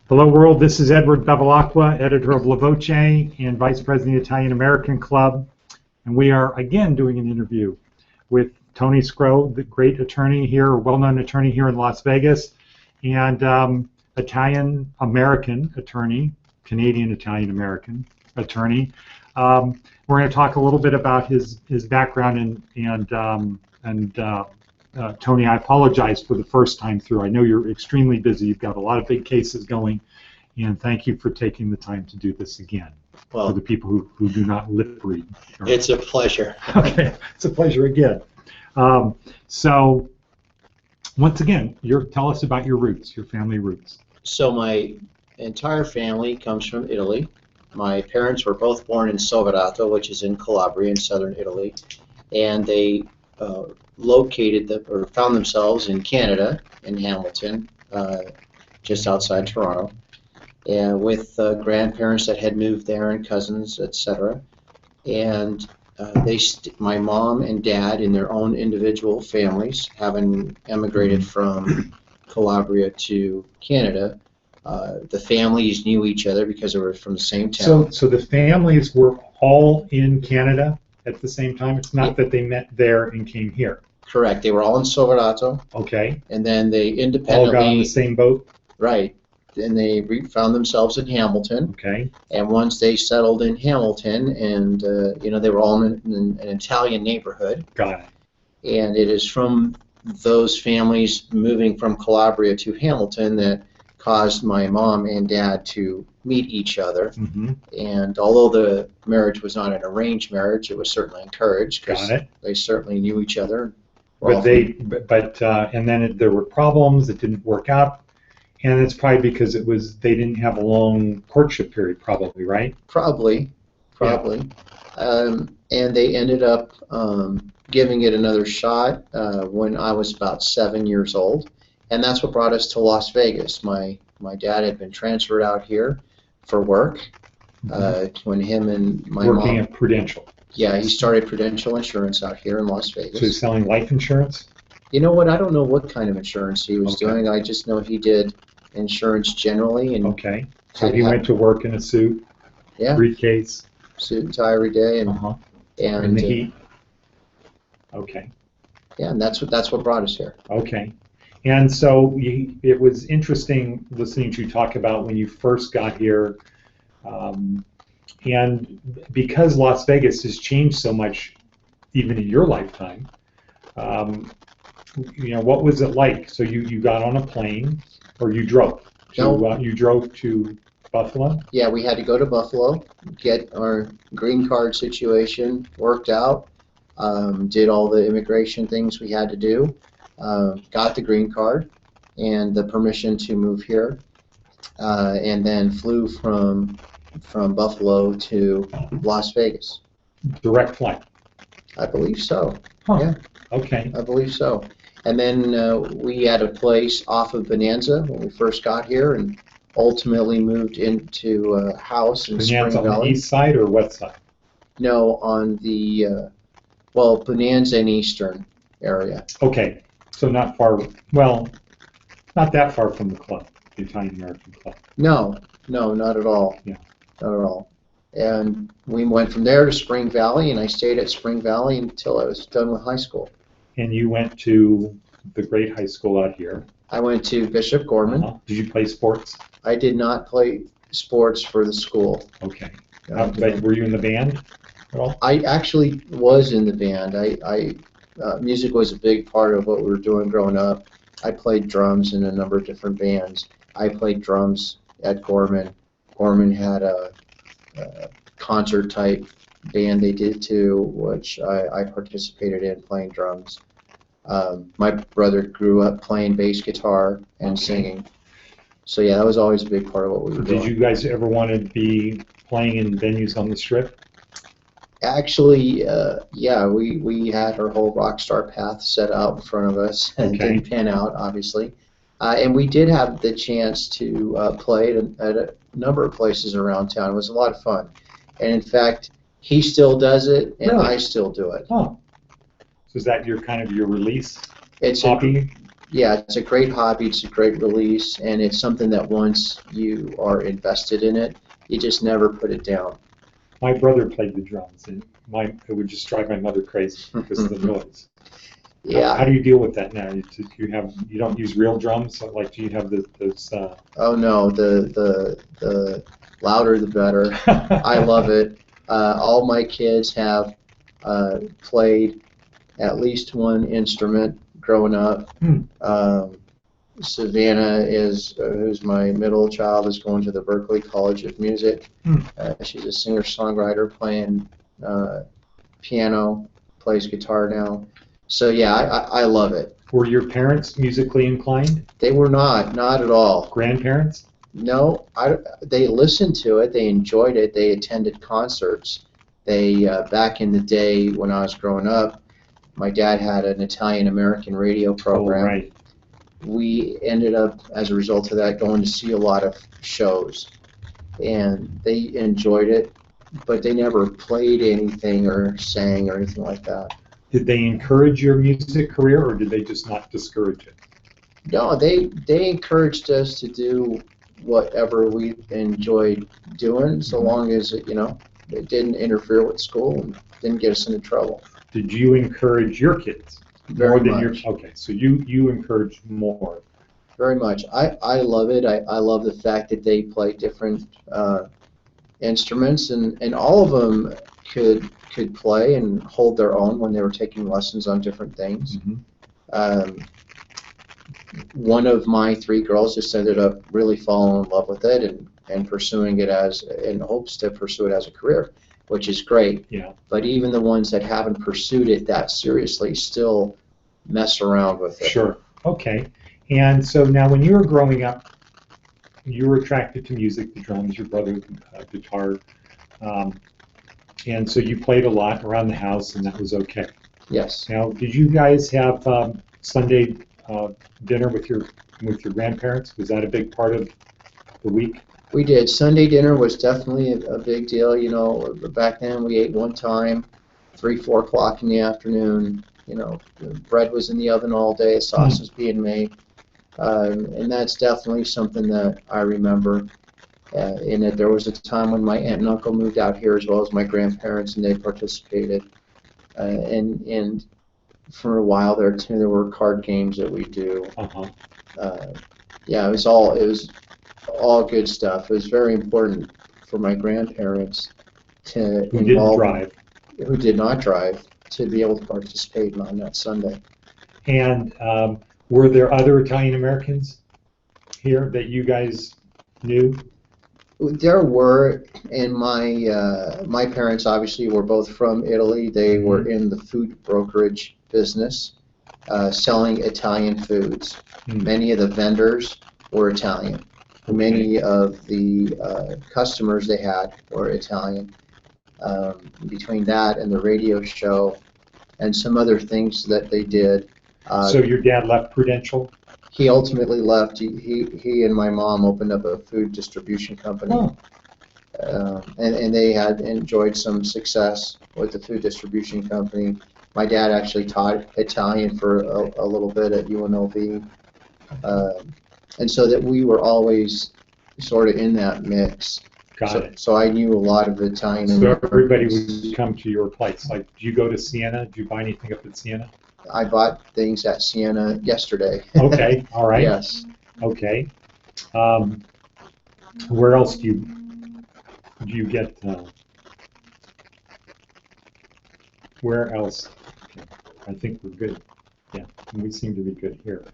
Hello world, this is Edward Bevilacqua, editor of La Voce and vice president of the Italian American Club. And we are again doing an interview with Tony Sgro, the great attorney here, well-known attorney here in Las Vegas, and Italian American attorney, Canadian Italian American attorney. We're going to talk a little bit about his background and Tony, I apologize for the first time through. I know you're extremely busy. You've got a lot of big cases going, and thank you for taking the time to do this again. Well, for the people who do not lip read. It's a pleasure. Okay, it's a pleasure again. So, once again, tell us about your roots, your family roots. So my entire family comes from Italy. My parents were both born in Soverato, which is in Calabria in southern Italy, and they found themselves in Canada, in Hamilton, just outside Toronto, and with grandparents that had moved there and cousins, etc. And my mom and dad, in their own individual families, having emigrated from Calabria to Canada, the families knew each other because they were from the same town. So the families were all in Canada at the same time? It's not that they met there and came here? Correct. They were all in Soverato. Okay. And then they independently... All got on the same boat? Right. And they found themselves in Hamilton. Okay. And once they settled in Hamilton, and they were all in an Italian neighborhood. Got it. And it is from those families moving from Calabria to Hamilton that caused my mom and dad to meet each other. Mm-hmm. And although the marriage was not an arranged marriage, it was certainly encouraged because they certainly knew each other. And then there were problems. It didn't work out, and it's probably because they didn't have a long courtship period, probably, right? Probably. Yeah. And they ended up giving it another shot when I was about 7 years old, and that's what brought us to Las Vegas. My dad had been transferred out here for work when him and my mom... Working at Prudential. Yeah, he started Prudential Insurance out here in Las Vegas. So he's selling life insurance? You know what? I don't know what kind of insurance he was doing. I just know he did insurance generally. And okay. So he went to work in a suit, briefcase, suit and tie every day, and in the heat. Okay. Yeah, and that's what brought us here. Okay. And so it was interesting listening to you talk about when you first got here. And because Las Vegas has changed so much, even in your lifetime, what was it like? So you got on a plane, or you drove? You drove to Buffalo? Yeah, we had to go to Buffalo, get our green card situation worked out, did all the immigration things we had to do, got the green card and the permission to move here, and then flew from Buffalo to Las Vegas. Direct flight? I believe so. Huh. Yeah. Okay. I believe so. And then we had a place off of Bonanza when we first got here, and ultimately moved into a house in Spring Valley. On the east side or west side? No, on the Bonanza and Eastern area. Okay. So not far. Well, not that far from the club, the Italian American Club. No, not at all. Yeah. Not at all. And we went from there to Spring Valley, and I stayed at Spring Valley until I was done with high school. And you went to the great high school out here? I went to Bishop Gorman. Did you play sports? I did not play sports for the school. Okay. But were you in the band at all? I actually was in the band. Music was a big part of what we were doing growing up. I played drums in a number of different bands. I played drums at Gorman. Gorman had a concert-type band they did too, which I participated in playing drums. My brother grew up playing bass guitar and singing. So yeah, that was always a big part of what we were doing. Did you guys ever want to be playing in venues on the Strip? Actually, yeah, we had our whole rock star path set out in front of us, and it didn't pan out, obviously. And we did have the chance to play at a number of places around town. It was a lot of fun. And in fact, he still does it, and I still do it. Oh. So is that your kind of your release? It's hobby? yeah, it's a great hobby. It's a great release, and it's something that once you are invested in it, you just never put it down. My brother played the drums, and it would just drive my mother crazy because of the noise. How do Yeah. you deal with that now? You don't use real drums? So, like, do you have those? Oh no, the louder the better. I love it. All my kids have played at least one instrument growing up. Hmm. Savannah who's my middle child, is going to the Berklee College of Music. Hmm. She's a singer-songwriter playing piano, plays guitar now. So yeah, I love it. Were your parents musically inclined? They were not at all. Grandparents? No, they listened to it. They enjoyed it. They attended concerts. They back in the day when I was growing up, my dad had an Italian-American radio program. Oh, right. We ended up, as a result of that, going to see a lot of shows, and they enjoyed it, but they never played anything or sang or anything like that. Did they encourage your music career, or did they just not discourage it? No, they encouraged us to do whatever we enjoyed doing, so long as it didn't interfere with school and didn't get us into trouble. Did you encourage your kids Very more than much. Okay, so you encouraged more. Very much. I love it. I love the fact that they play different instruments, and all of them could play and hold their own when they were taking lessons on different things. Mm-hmm. One of my three girls just ended up really falling in love with it and pursuing it in hopes to pursue it as a career, which is great. Yeah. But even the ones that haven't pursued it that seriously still mess around with it. Sure. Okay. And so now, when you were growing up, you were attracted to music, the drums, your brother, guitar, and so you played a lot around the house, and that was okay. Yes. Now, did you guys have Sunday dinner with your grandparents? Was that a big part of the week? We did. Sunday dinner was definitely a big deal. Back then we ate one time, 3-4 o'clock in the afternoon. The bread was in the oven all day, sauce was being made. And that's definitely something that I remember. In that there was a time when my aunt and uncle moved out here, as well as my grandparents, and they participated. And for a while there too, there were card games that we do. Yeah, it was all good stuff. It was very important for my grandparents to Who did not drive, to be able to participate on that Sunday. And were there other Italian Americans here that you guys knew? There were, and my parents obviously were both from Italy. They were in the food brokerage business, selling Italian foods. Many of the vendors were Italian. Many of the customers they had were Italian. Between that and the radio show and some other things that they did. So your dad left Prudential? He ultimately left. He and my mom opened up a food distribution company. And they had enjoyed some success with the food distribution company. My dad actually taught Italian for a little bit at UNLV. And so that we were always sort of in that mix. Got it. So I knew a lot of Italian. So everybody would come to your place. Like, do you go to Siena? Do you buy anything up at Siena? I bought things at Siena yesterday. Okay, all right. Yes. Okay. Where else do you get? Where else? Okay. I think we're good. Yeah, we seem to be good here.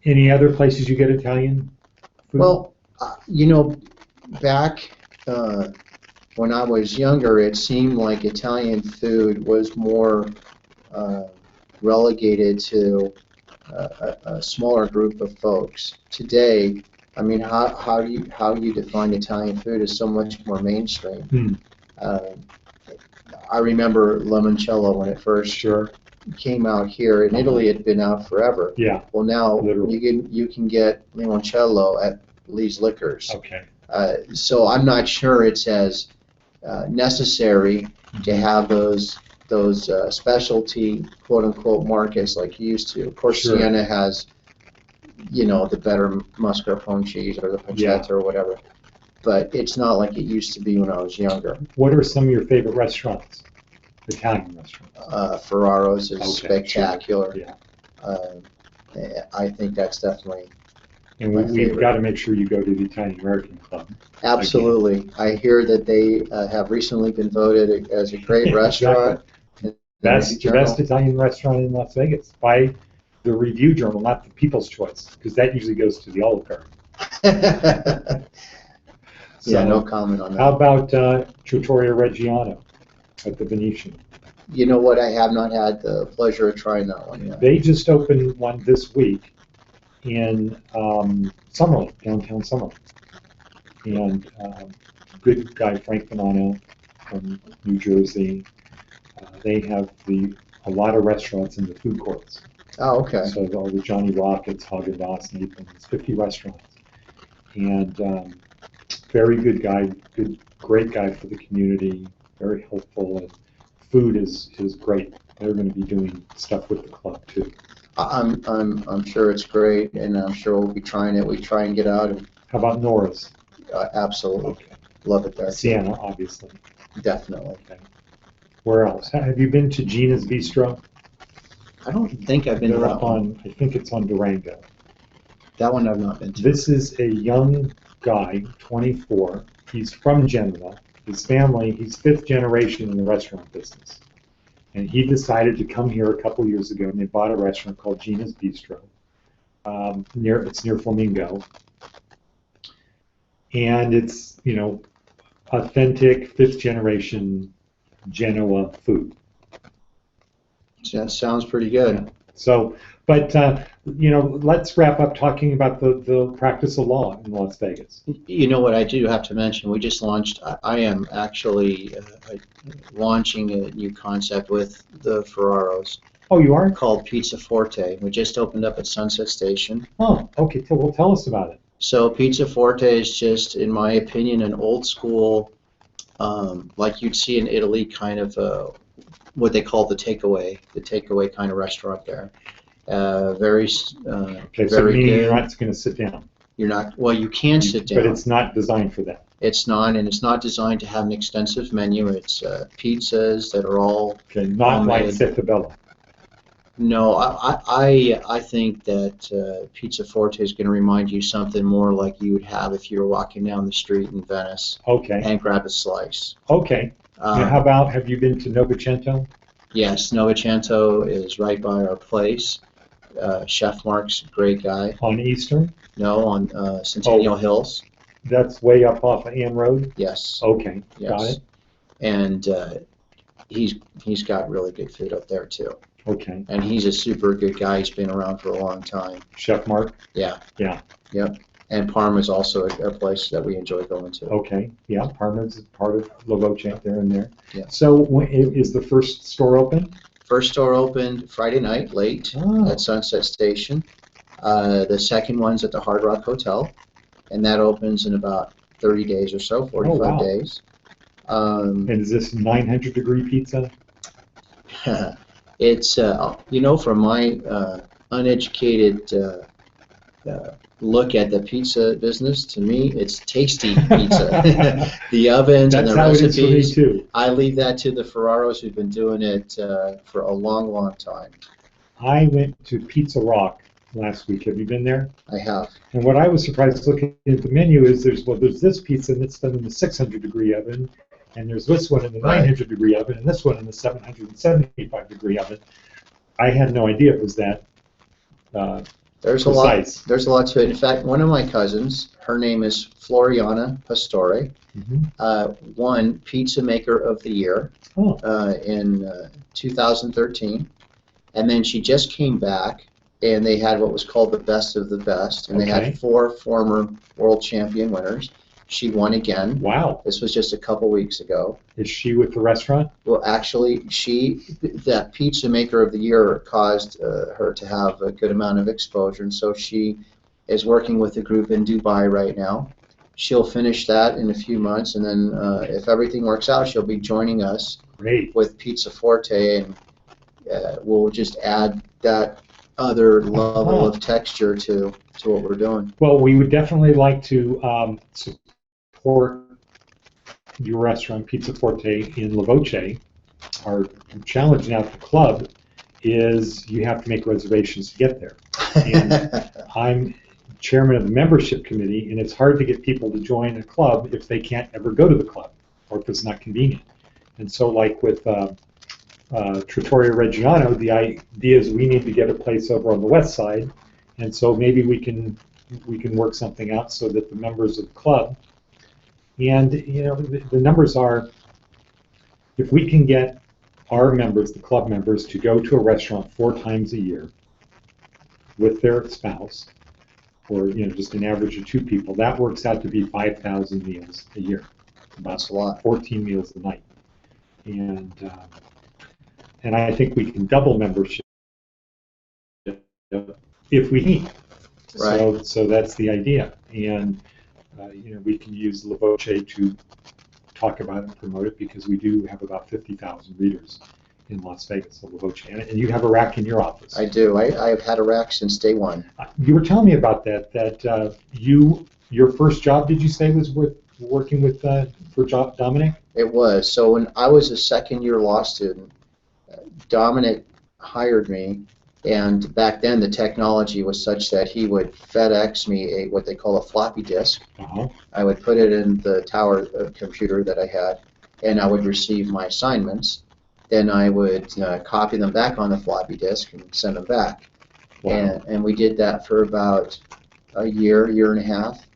Any other places you get Italian food? Well, back when I was younger, it seemed like Italian food was more relegated to a smaller group of folks. Today, I mean, how you define Italian food is so much more mainstream. I remember limoncello when it first came out here. In Italy, it had been out forever. Yeah. Well, now literally. you can get limoncello at Lee's Liquors. Okay. So I'm not sure it's as necessary to have those those specialty quote-unquote markets like you used to. Of course, Sure. Siena has, the better mascarpone cheese or the pancetta or whatever. But it's not like it used to be when I was younger. What are some of your favorite restaurants? Italian restaurants. Ferraro's is Okay, spectacular. sure. Yeah. I think that's definitely And my we've favorite. got to make sure you go to the Italian American Club. Absolutely. I hear that they have recently been voted as a great restaurant. Best Italian restaurant in Las Vegas by the Review Journal, not the People's Choice, because that usually goes to the Olive Garden. Yeah, no comment on that. How about Trattoria Reggiano at the Venetian? You know what? I have not had the pleasure of trying that one yet. They just opened one this week in Summerlin, downtown Summerlin. And good guy Frank Bonanno from New Jersey. They have a lot of restaurants in the food courts. Oh, okay. So all the Johnny Rockets, Haagen-Dazs, Nathan's, 50 restaurants. And very good guy, great guy for the community, very helpful, and food is great. They're going to be doing stuff with the club too. I'm sure it's great, and I'm sure we'll be trying it. We try and get out. And, How about Nora's? absolutely. Okay. Love it there. Siena, obviously. Definitely. Okay. Where else? Have you been to Gina's Bistro? I don't think I've been to They're that up one. on, I think it's on Durango. That one I've not been to. This is a young guy, 24. He's from Genoa. His family, he's fifth generation in the restaurant business. And he decided to come here a couple years ago, and they bought a restaurant called Gina's Bistro. It's near Flamingo. And it's, authentic fifth generation Genoa food. That sounds pretty good. So, but let's wrap up talking about the practice of law in Las Vegas. You know what I do have to mention? We just launched. I am actually launching a new concept with the Ferraros. Oh, you are? Called Pizza Forte. We just opened up at Sunset Station. Oh, okay. Well, tell us about it. So Pizza Forte is just, in my opinion, an old school, like you'd see in Italy, kind of what they call the takeaway kind of restaurant there. Very Okay, so very meaning good. you're not going to sit down. You're not. Well, you can sit down. But it's not designed for that. It's not, and it's not designed to have an extensive menu. It's pizzas that are all Okay, not like homemade. Setabella. No, I think that Pizza Forte is going to remind you something more like you would have if you were walking down the street in Venice Okay. and grab a slice. Okay. Now, how about, have you been to Novecento? Yes, Novecento is right by our place. Chef Mark's a great guy. On Eastern? No, on Centennial Hills. That's way up off of Ann Road? Yes. Okay, Yes. got it. And he's got really good food up there too. Okay. And he's a super good guy. He's been around for a long time. Chef Mark? Yeah. Yeah. Yep. And Parma's also a place that we enjoy going to. Okay. Yeah, Parma's part of La Voce there and there. Yeah. So is the first store open? First store opened Friday night late at Sunset Station. The second one's at the Hard Rock Hotel, and that opens in about 30 days or so, 45 days. And is this 900-degree pizza? It's, from my uneducated look at the pizza business, to me, it's tasty pizza. The ovens and the recipes, That's how it is for me too. I leave that to the Ferraros who've been doing it for a long, long time. I went to Pizza Rock last week. Have you been there? I have. And what I was surprised looking at the menu is there's this pizza and it's done in the 600-degree oven, and there's this one in the 900-degree oven, and this one in the 775-degree oven. I had no idea it was that There's precise. There's a lot to it. In fact, one of my cousins, her name is Floriana Pastore, won Pizza Maker of the Year in 2013, and then she just came back, and they had what was called the Best of the Best, and they had 4 former world champion winners. She won again. Wow. This was just a couple weeks ago. Is she with the restaurant? Well, actually, that Pizza Maker of the Year caused her to have a good amount of exposure, and so she is working with a group in Dubai right now, she'll finish that in a few months, and then if everything works out, she'll be joining us Great. with Pizza Forte, and we'll just add that other level of texture to what we're doing. Well, we would definitely like to support your restaurant, Pizza Forte, in La Voce. Our challenge now at the club is you have to make reservations to get there. And I'm chairman of the membership committee, and it's hard to get people to join a club if they can't ever go to the club or if it's not convenient. And so, like with Trattoria Reggiano, the idea is we need to get a place over on the west side, and so maybe we can work something out so that the members of the club, and the numbers are, if we can get our members, the club members, to go to a restaurant 4 times a year with their spouse, or just an average of 2 people, that works out to be 5,000 meals a year. That's a lot. 14 meals a night, and I think we can double membership if we need. Right. So that's the idea, and we can use La Voce to talk about it and promote it, because we do have about 50,000 readers in Las Vegas, La Voce, and you have a rack in your office. I do. I've had a rack since day one. You were telling me about that your first job, did you say, was working with for Dominic? It was. So when I was a second-year law student, Dominic hired me, and back then the technology was such that he would FedEx me what they call a floppy disk. Uh-huh. I would put it in the tower computer that I had, and I would receive my assignments. Then I would copy them back on the floppy disk and send them back. Wow. And we did that for about a year and a half.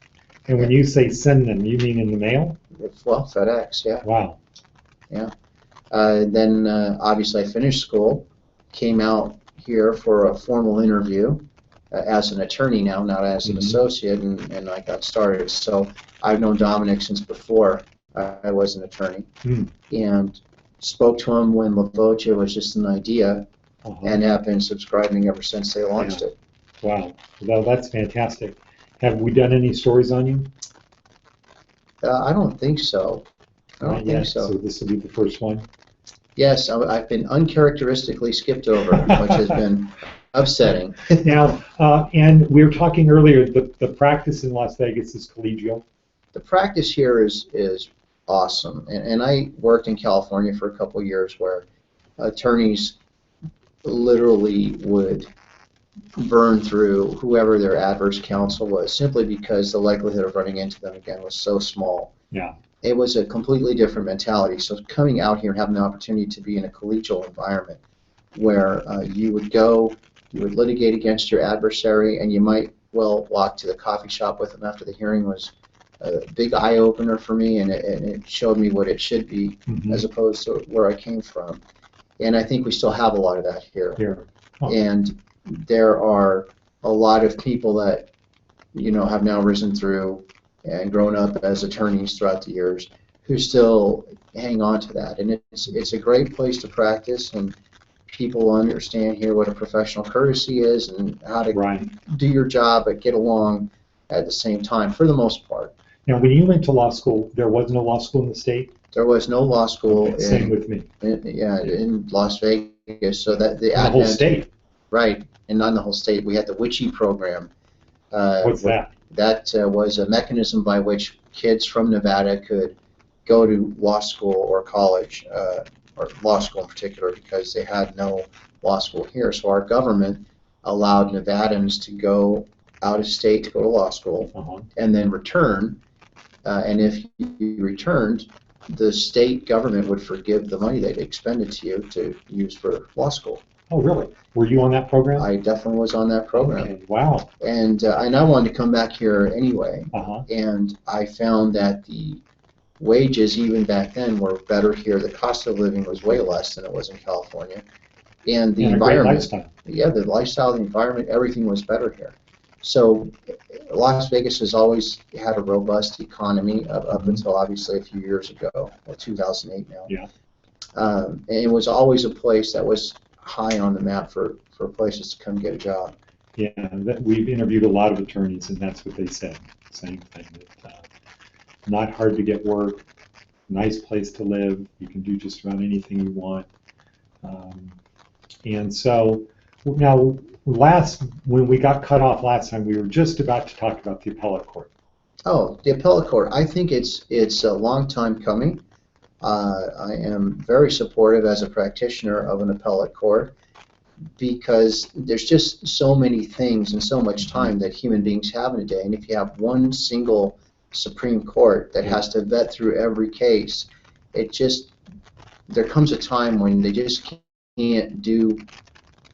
And when you say send them, you mean in the mail? Well, FedEx, yeah. Wow. Yeah. Then obviously I finished school, came out here for a formal interview as an attorney now, not as an associate, and I got started. So I've known Dominic since before I was an attorney, and spoke to him when La Voce was just an idea, and have been subscribing ever since they launched it. Wow. Well, that's fantastic. Have we done any stories on you? I don't think so. I don't think so. So this will be the first one? Yes, I've been uncharacteristically skipped over, which has been upsetting. Now, and we were talking earlier, the practice in Las Vegas is collegial. The practice here is awesome, and I worked in California for a couple years where attorneys literally would burn through whoever their adverse counsel was, simply because the likelihood of running into them again was so small. Yeah. It was a completely different mentality. So coming out here and having the opportunity to be in a collegial environment where you would litigate against your adversary, and you might well walk to the coffee shop with them after the hearing, was a big eye-opener for me, and it showed me what it should be as opposed to where I came from. And I think we still have a lot of that here. Oh. And there are a lot of people that have now risen through and grown up as attorneys throughout the years who still hang on to that. And it's a great place to practice, and people understand here what a professional courtesy is and how to do your job but get along at the same time, for the most part. Now, when you went to law school, there was no law school in the state? There was no law school. Okay, same with me. In Las Vegas. So that the whole state. Right, and not in the whole state. We had the WICHE program. What's that? That was a mechanism by which kids from Nevada could go to law school or college, or law school in particular, because they had no law school here. So our government allowed Nevadans to go out of state to go to law school and then return. And if you returned, the state government would forgive the money they'd expended to you to use for law school. Oh, really? Were you on that program? I definitely was on that program. Okay. Wow. And I wanted to come back here anyway. And I found that the wages, even back then, were better here. The cost of living was way less than it was in California. And the environment, the lifestyle, the environment, everything was better here. So Las Vegas has always had a robust economy up until obviously a few years ago, or 2008 now. Yeah. And it was always a place that was high on the map for places to come get a job. Yeah, we've interviewed a lot of attorneys, and that's what they said. Same thing. That not hard to get work, nice place to live. You can do just about anything you want. And so now, when we got cut off last time, we were just about to talk about the appellate court. Oh, the appellate court. I think it's a long time coming. I am very supportive as a practitioner of an appellate court because there's just so many things and so much time that human beings have in a day. And if you have one single Supreme Court that has to vet through every case, there comes a time when they just can't do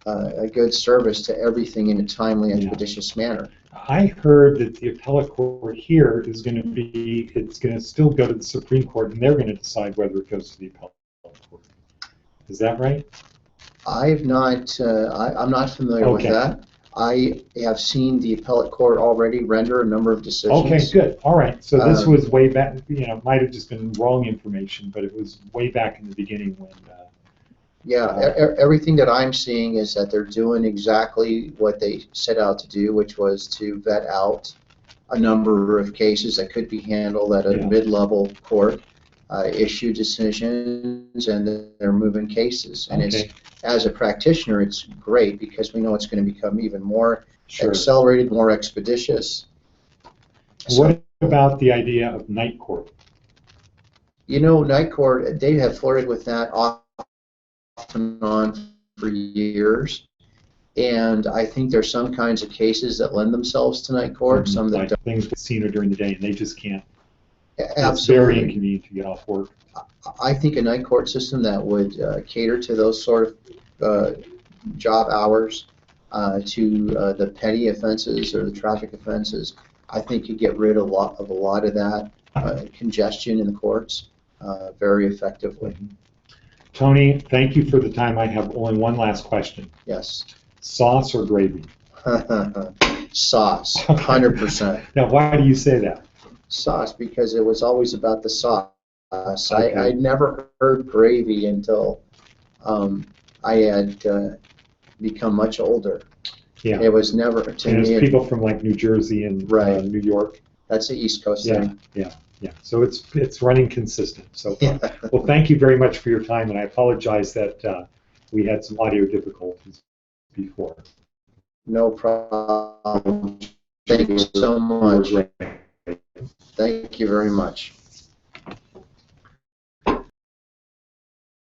a good service to everything in a timely, expeditious manner. I heard that the appellate court here is going to still go to the Supreme Court, and they're going to decide whether it goes to the appellate court. Is that right? I'm not familiar with that. I have seen the appellate court already render a number of decisions. Okay, good. All right. So this was way back. Might have just been wrong information, but it was way back in the beginning when. Everything that I'm seeing is that they're doing exactly what they set out to do, which was to vet out a number of cases that could be handled at a mid-level court, issue decisions, and they're moving cases. And as a practitioner, it's great because we know it's going to become even more accelerated, more expeditious. What about the idea of night court? Night court, they have flirted with that off and on for years, and I think there's some kinds of cases that lend themselves to night court. Some that like things casino during the day, and they just can't. Absolutely, it's very inconvenient to get off work. I think a night court system that would cater to those sort of job hours, to the petty offenses or the traffic offenses, I think you get rid of a lot of that congestion in the courts very effectively. Tony, thank you for the time. I have only one last question. Yes. Sauce or gravy? Sauce, 100%. Now, why do you say that? Sauce, because it was always about the sauce. I never heard gravy until I had become much older. Yeah. It was never to me. There's people from like New Jersey and New York. That's the East Coast thing. Yeah. So it's running consistent so far. Well, thank you very much for your time, and I apologize that we had some audio difficulties before. No problem. Thank you so much. Thank you very much.